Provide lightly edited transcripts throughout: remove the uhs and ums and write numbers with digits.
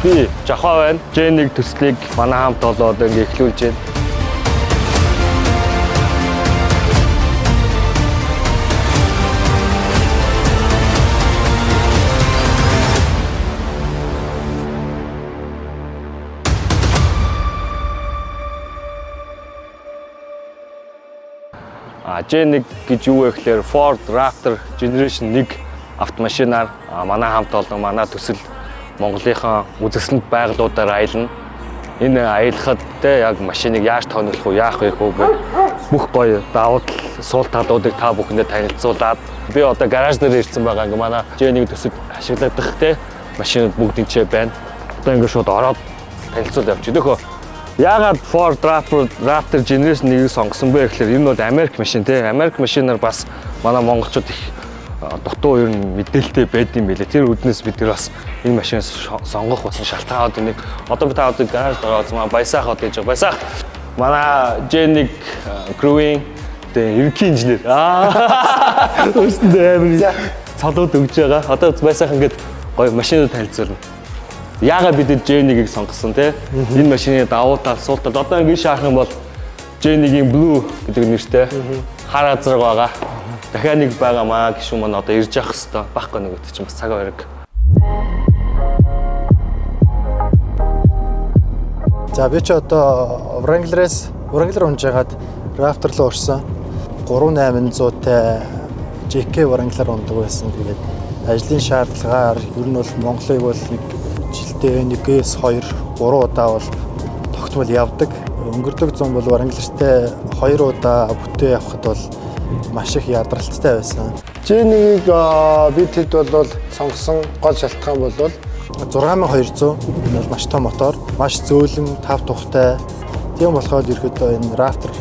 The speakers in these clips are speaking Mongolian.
Би жахаа байна. J1 төслийг манай хамт болоод ингээ эхлүүлж байна. J1 гэж юу вэ гэхээр Ford Raptor Generation 1 автомашинаар манай хамт болон манай төсөл Монголынхаа үзэсгэлэнт байгууллагуудаар аялна. Энэ аялахад яг машиныг яаж тооноглох вэ, яах вэ гэх бүх гоё давуу тал, сул талуудыг та бүхэндээ танилцуулаад би одоо гараж дээр ирсэн байгаа. Ингээ манай J1 төсөл ашиглагдах машинууд бүгдийнчээ байна. Одоо ингээ шууд ороод танилцуул явчих. Нөхөө яагаад Ford Raptor Generation 1-ийг сонгосон бэ гэхээр энэ бол Америк машин тий. Америк машинаар бас манай монголчууд их дутуу ер нь мэдээлэлтэй байд юм билээ. Тэр үднээс бид бас энэ машиныг сонгох болсон шалтгаан одоо нэг одоо би та одоо гараж ороод манай Баясаах одоо гэж Баясаах манай J1 Crewing тэгээ ерөнхий инженер өөрсөндөө амар цалууд өгж байгаа. Одоо Баясаах ингээд гоё машинууд танилцуулна. Яагаад бид J1-ийг сонгосон те? Энэ машины давуу тал, сул тал одоо ингэ шаах юм бол J1-ийн Blue гэдэг нэртэй хар азраг байгаа. Дахиад нэг байгаамаа гişүн маань одоо ирж явах хэвээр байхгүй нэг үт чинь бас цагаа бариг. За би ч одоо Wrangler-ээс унжгаад Raptor руу орсон. 3800-тай JK Wrangler ундаг байсан. Тэгээд ажлын шаардлагаар ер нь бол Монголыг бол нэг жилдээ 1-2 3 удаа бол тогтмол явдаг. Өнгөрдөг зам бол Wrangler-тэй 2 удаа бүтээ явхад бол маш их ядралттай байсан. J1-ийг бид хэд бол сонгосон гол шалтгаан бол 6200 энэ бол маш том мотор, маш зөөлөн, тав тухтай. Тийм болохоор ерөөдөө энэ Raptor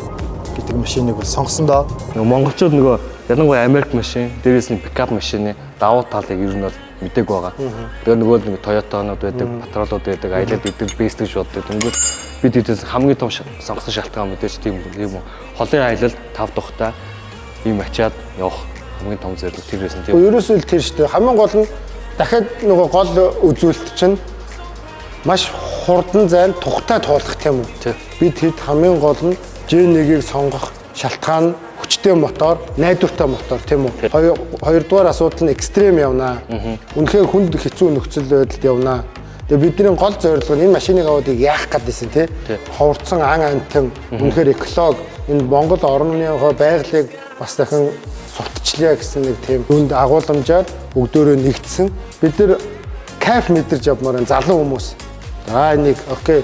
гэдэг машиныг бол сонгосон доо. Монголчууд нөгөө ялангуяа Америк машин, дээрээс нь пикап машины давуу талыг ер нь бол мэдээг байгаа. Тэгээ нөгөө нэг Toyota-нууд байдаг, Patrol-ууд байдаг, аялал гэдэг бэстэг шууд байдаг. Бид дэдээс хамгийн том сонгосон шалтгаан мэдээж тийм юм уу. Холын аялал тав тухтай ийм ачаад явах хамгийн том зорилго тэр байсан тийм. Ерөөсөө л тэр шүү дээ. Хамгийн гол нь дахиад нөгөө гол үзүүлэлт чинь маш хурдан зайн тухтай туулах тийм үү. Бид хэд хамгийн гол нь J1-ийг сонгох шалтгаан хүчтэй мотор, найдвартай мотор тийм үү. Хоёрдугаар асуудал нь экстрем явнаа. Үнэхээр хүнд хэцүү нөхцөл байдалд явнаа. Тэгээ бидний гол зорилго нь энэ машиныг аваад яах гэдсэн тий. Ховорцсон ан антан үнэхээр эколог энэ Монгол орныхоо байгалыг бас дахин сурталчлаа гэсэн нэг тийм хүнд агуулмжаар бүгдөө нэгдсэн. Бид нар кайф мэдэрч явмаар залуу хүмүүс. За нэг окей.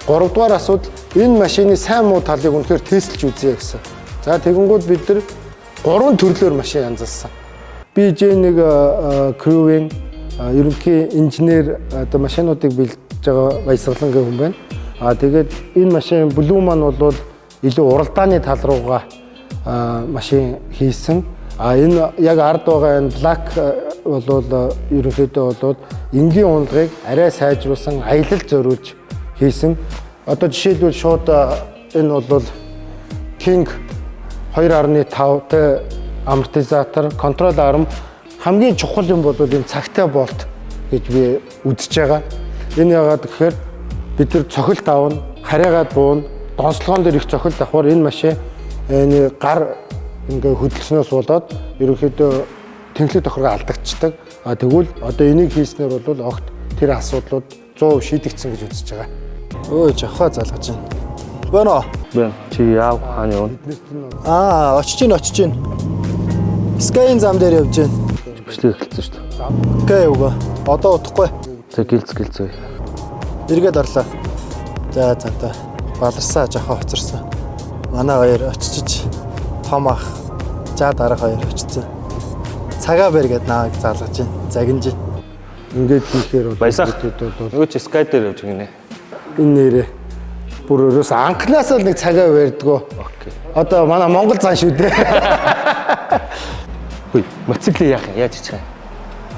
3 дугаар асуудал энэ машины сайн муу талыг үнэхээр тестэлж үзье гэсэн. За тэгэнгүүт бид нар 3 төрлөөр машин янзалсан. Би J1 Crewing ерөнхий инженер одоо машинуудыг бэлдэж байгаа Баясгалан гэх хүн байна. Тэгээд энэ машин Blue маань бол илүү уралдааны тал руугаа машин хийсэн. Энэ яг ард байгаа энэ Black бол ерөнхийдөө бол энгийн уналгыг арай сайжруулсан аялал зориулж хийсэн. Одоо жишээлбэл шууд энэ бол King 2.5-тай амортизатор, контрол арм хамгийн чухал юм бол энэ цагтай болт гэж би үзэж байгаа. Энэ яагаад гэхээр бид нар цохилт авна, хараагаад буuna, донслогоон дээр их цохилт авахар энэ машин энэ гар ингээ хөдөлснөөс болоод ерөнхийдөө тэнхлэг тохиргоо алдагдчихдаг. Тэгвэл одоо энийг хийснээр бол огт тэр асуудлууд 100% шийдэгдсэн гэж үзэж байгаа. Өө жахаа залгаж байна. Бэнэ. Бэн чи яав хааны юу? Очиж гин. Sky-ийн зам дээр явж байна. Бичлэг эхэлсэн шүү дээ. Окей үгүй. Одоо удахгүй. Тэг гэлцээ. Эргээд орлоо. За. Баларсаа жахаа хоцорсон. Манай хоёр очиж том ах жаа дарга хоёр очсон. Цагаа бэргээд нааг залгаж байна. Загинж. Ингээд хийхээр бол Баясаах. Нөгөө чи Sky дээр явж гинэ. Энэ нэрээ бүр өрөөс анхнаас л нэг цагаа барьдгоо. Окей. Одоо манай Монгол зан шүү дээ. Хөөе, мотоциклыг яах юм? Яаж хийчих юм?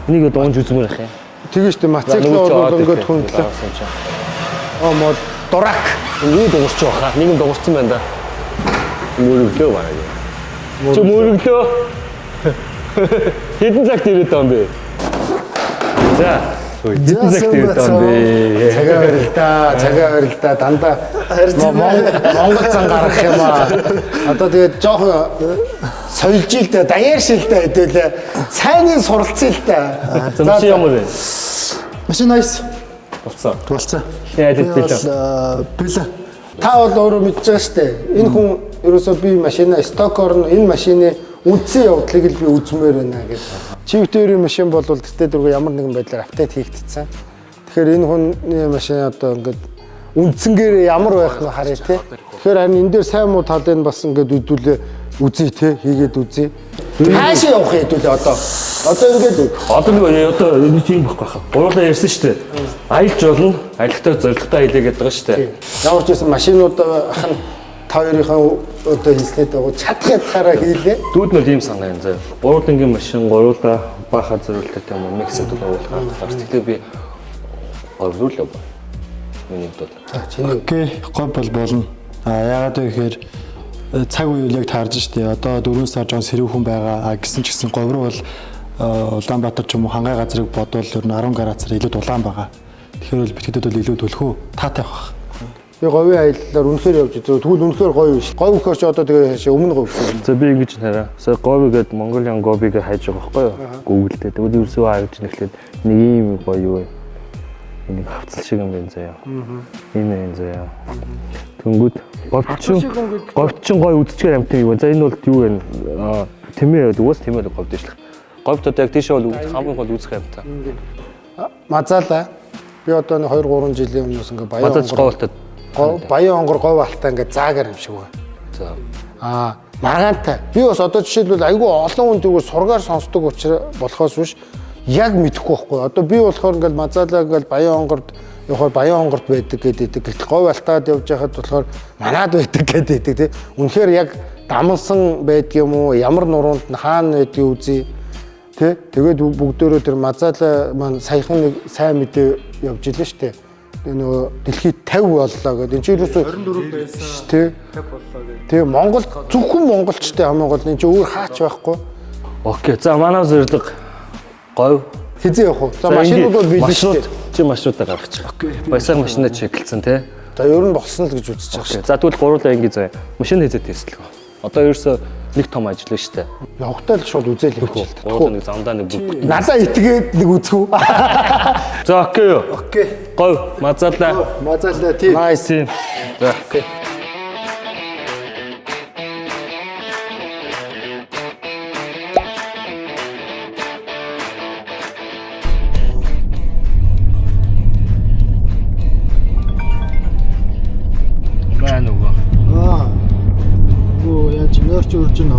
Энийг дуунж үзмээр яах юм? Тэгээ шүү дээ мотоцикл бол ингээд хүндлээ. Мод дурак. Энийг дуурч байгаа. Нэг нь дуурсан байна да. Мөрөглөө бараг. Чи мөрөглөө. Хэдэн цагт ирээд байгаа юм бэ? За, Хэдэн цагт ирдэн бэ? Цагаа барил да. Дандаа Монгол зан гаргах юм аа. Одоо тэгээд жоохон соёлж ил да, даяар шилдэ хэдүүлээ. Сайныг суралцъя л да. Зэмши ямар вэ? Машин nice. Болцсон. Тулцсан. Яагаад бэлээ? Бэлээ. Та бол өөрөө мэдж байгаа шүү дээ. Энэ хүн ерөөсөө би машина стокор нь энэ машины үндсэн явдлыг л би үзмээр байна гэж. Чивтэрийн машин бол тэгтээ дөрөв ямар нэгэн байдлаар апдейт хийгдсэн. Тэгэхээр энэ хүний машин одоо ингээд үндсэнгээр ямар байх нь харъя те. Тэгэхээр харин энэ дээр сайн муу талыг бас ингээд үдүүлээ үзье те, хийгээд үзье. Хаашаа явах хэдүүлээ одоо. Одоо ингээд Одоо энэ чинь баггүй хаа. Гурлаа ярьсан шүү дээ. Аялж болно. Аялахтай зоригтой аялаа гэдэг байгаа шүү дээ. ямар ч байсан машинууд ахын та хоёрынхаа одоо хийснээр дагуу чадах ятгаараа хийлээ. Дүүд нь ийм санаа юм заа. Гурлангийн машин гурлаа баахад зориултай юм уу? Мексикт оруулах. Тэгэхээр би оруулав. Миний бодлоо. Чиний Окей, гой болно. Яагаад вэ гэхээр цаг үеийг яг таарж штэ. Одоо 4 сар жоо сэрүүн хүн байгаа гэсэн ч гэсэн говьруу бол Улаанбаатар ч юм уу хангай газрыг бодвол ер нь 10 гарацаар илүү дулаан байгаа. Тэгэхээр бол битгэдэд бол илүү төлхөө таатай байх. би говийн аяллаар үнэхээр явж байгаа. Тэгвэл үнэхээр гоё биш. Говь өгөхөөр ч одоо тэгээ өмнө говь өгсөн. За би ингэж хараа. Сая говь гээд Mongolian говийг хайж байгаа байхгүй юу? Google дээр. Тэгвэл ерөөсөө аавч нэхлээд нэг юм гоё юу вэ? Энийг хавцал шиг юм байна заяа. Энэ юм заяа. Тэнгүүд говьчин гоё үдчээр амт юм. За энэ бол юу вэ? Тэмээ уус тэмээ говь дэвшлэх. Говьд одоо яг тийшээ бол хамгийн гол үзэх амтаа. Мазаалаа. Би одоо 2-3 жилийн өмнөөс ингээ баян Мазаач говьлтад баян онгор говь алтаа ингээ заагаар юм шиг байна. За. Маргаантай. Би бас одоо жишээлбэл айгүй олон хүн тэргүй сургаар сонсдог учраас болохоос биш яг мэдэхгүй байхгүй. Одоо би болохоор ингээл мазаалаа ингээл баян онгорд явахаар баян онгорд байдаг гэдэг. Гэтэл говь алтаад явж байхад болохоор манад байдаг гэдэг тий. Үнэхээр яг дамсан байдаг юм уу? Ямар нуруунд нь хаана байдгийг үзье. Тэ тэгээд бүгдөө тэр мазаалаа маань саяхан нэг сайн мэдээ явж илээ штэ. Нөгөө дэлхийд 50 боллоо гэдэг. Энд чинь ерөөсөө 24 байсан. Тэ 50 боллоо гэдэг. Тэгээ Монгол зөвхөн монголчтой хамгийн гол энэ чинь өөр хаач байхгүй. Окей. За манай зэрлэг говь Хизээ явах уу? За машинууд бол билээ шүү дээ. Чи машинуудаа гаргачих. Баясаг машинаа чиглэлсэн тий. За ер нь болсон л гэж үзэж байгаа шүү. За тэгвэл гурлаа ингэ заяа. Машин хийзээ тестлэх. Одоо ерөөсөө нэг том ажил шүү дээ. Явахтаа л шууд үзэл хэлэх. Гурлаа нэг замдаа нэг бүгд. Надаа итгээд нэг үзэх үү? За окей юу. Окей. Говь мазаалаа. Мазаалаа тийм. Nice тийм. За окей. Байна уу? Яаж нойрч үрж гэнэ.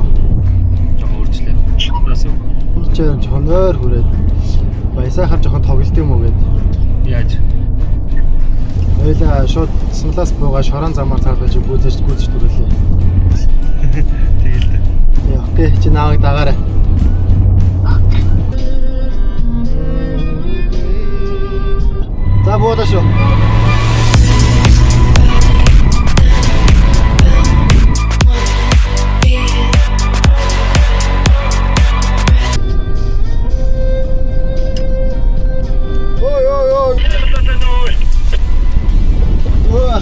Жохоо үржлээ. Бас юу? Үржээр жоохон нойр хүрээд баясаахаар жоохон тоглолт юм уу гэд. Яаж? Ойлаа шууд смлаас буугаа шорон замаар цаалгаж гүйцэж төрүүлээ. Тэгэл дээ. Окей, чи нааг дагаарай. За буула шүү.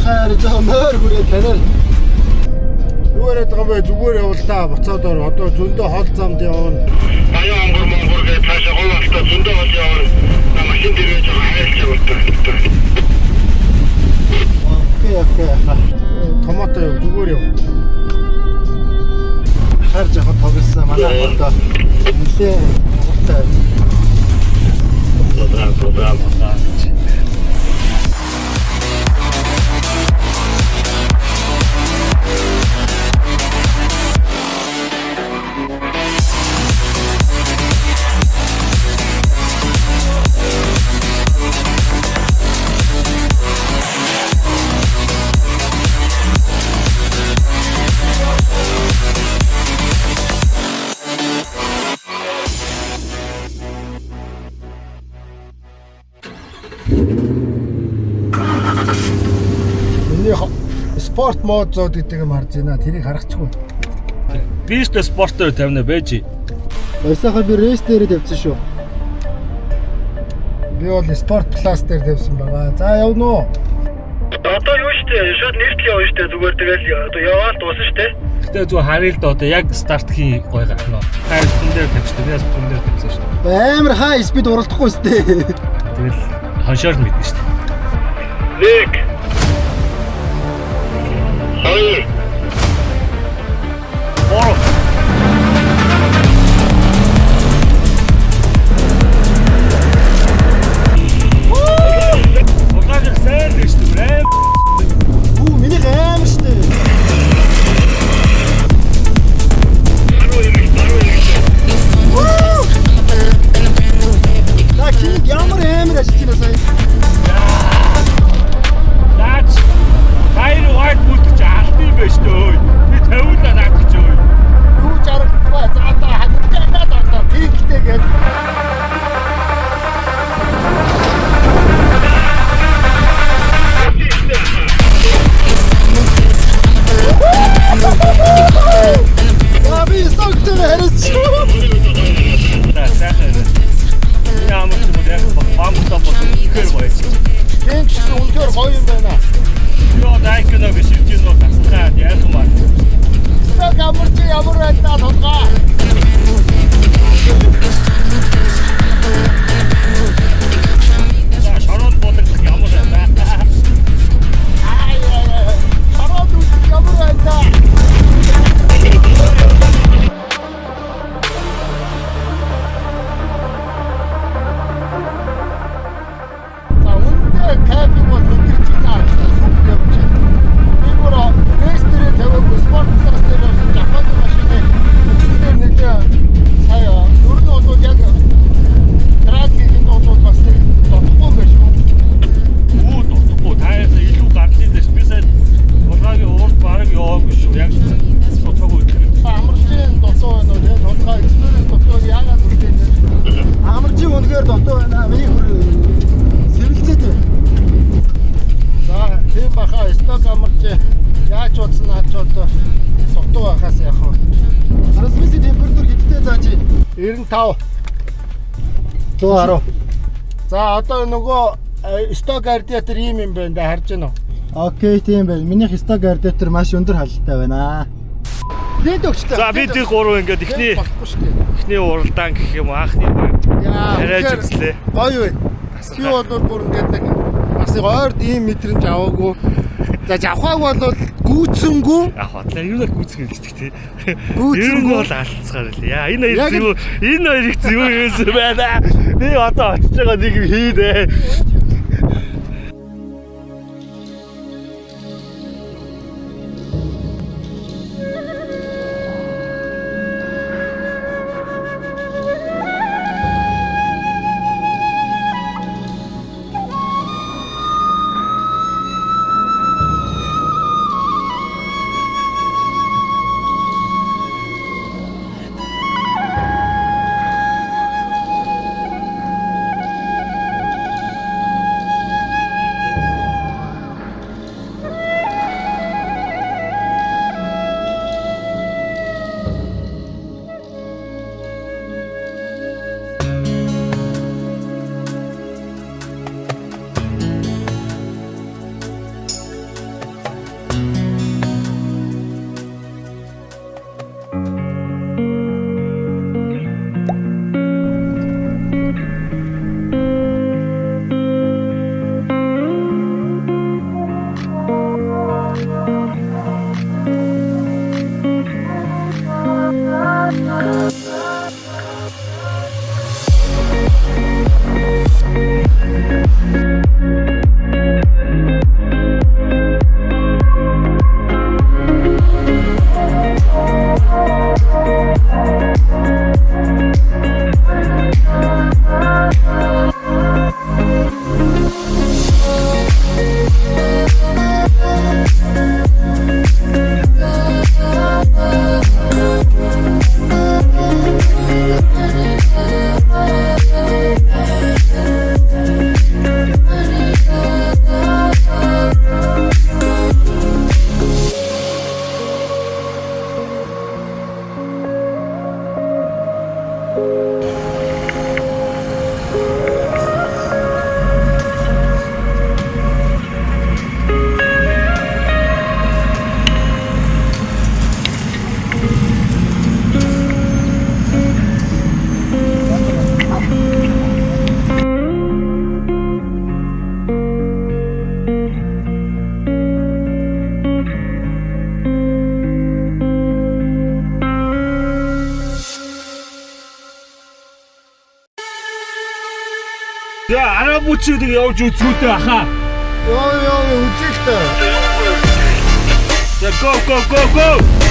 Хаяр зөмөр хүрээ танаар. Юу яриад байгаа юм бэ? Зүгээр явуултаа буцаад ор. Одоо зөндөө хол замд явна. Баян онгор монгор гэж цаашаа гол автаа зөндөө хол явна. Машин дээрээ жоохон хайлт явуултаа. Окей. Томото яв зүгээр яв. Хаяр жоохон тоглосон манай одоо нэлээ хурдтай. Програм. Спорт мод зод гэдэг юм харж байна. Тэрийг харахгүй. Би ч спортоор тавина байж. Баясаахаар би рейс дээр тавьсан шүү. Би бол спорт класс дээр тавьсан байгаа. За явна уу? Одоо юу штэ? Шууд нэртэл явна штэ. Зүгээр тэгэл одоо яваад дуусна штэ. Гэтэ зөв харъя л да одоо яг стартхийн гой гарна. Хайр хүн дээр тавьчихсан. Би бас хүн дээр тавьсан шүү дээ. Амар хай спид уралдахгүй сте. Тэгэл хоншоор мэднэ шүү дээ. 1 2 Ороо. Угааж сайн л шүү дээ. Үу миний амар сте. На кинг ямар амар ашиг чинь сая. Наач хайр white бүлтж алдсан байж дээ. Би 50 наад гэж өө. Юу жаргахгүй за одоо хадгалаад пиктэй гээд би стоктэй хараач. За сайхан. Ямар ч юм яг бамтаа болсон хэр гоё. Энд ч үнээр гоё юм байна. Юу дайкноо биш юм уу тасгаа яг юм аа. Сток амарч ямар байна толгой. За шорон бодлох ямар байна. Хараад ямар байна. За үнэндээ кайф бол мэдэрч байна. Супер явж байна. Би өөрөө ресторан тавиагүй спорт класс дээр явсан Japon машины өсөлтөөр нэлээ сая өрнө бол яг тракийн бол бас нэг тодохгүй байж юм. Үу дутхгүй таяас илүү гарлын дэш би сайн улгаагийн уурд бараг яваагүй шүү. Яг суцаагүй үтгэв. Амарчин дотоо байна уу тийм тодорхой экспириенс дотоо яагаад үгүй юм. Амарчин үнэхээр дотоо байна. Миний бүр сэрэлцээд байна. За тийм баха сток амарчин яаж утсан наач одоо сутуу байхаас яах вэ? Трансмиссийн температур хэдтэй зааж байна? 95. 110. За одоо нөгөө сток радиатор ийм юм байна да харж байна уу? Окей, тийм байна. Минийх сток радиатор маш өндөр халтай байна. Лед өгчтэй. За би тэр 3 ингээд эхний болохгүй шүү дээ. эхний уралдаан гэх юм уу анхны Яа, хараач үнэхээр үзлээ. гоё байна. Би бол бүр ингээд нэг бас нэг ойрд ийм мэдрэмж аваагүй. За авахаг бол гүйцэнгүй. Яг бодлоо юу нэг гүцэх хэлдэг тий. Гүйцэнгүй. Ер нь бол алдцгаар л. Яа энэ хоёр зүг энэ хоёрыг зүг юусэн байна. Би одоо очиж байгаа нэг юм хий дээ. За араа бүчүүдийг явж үзгүүтэй ахаа. Ёо үзэл тээ. За go go go go.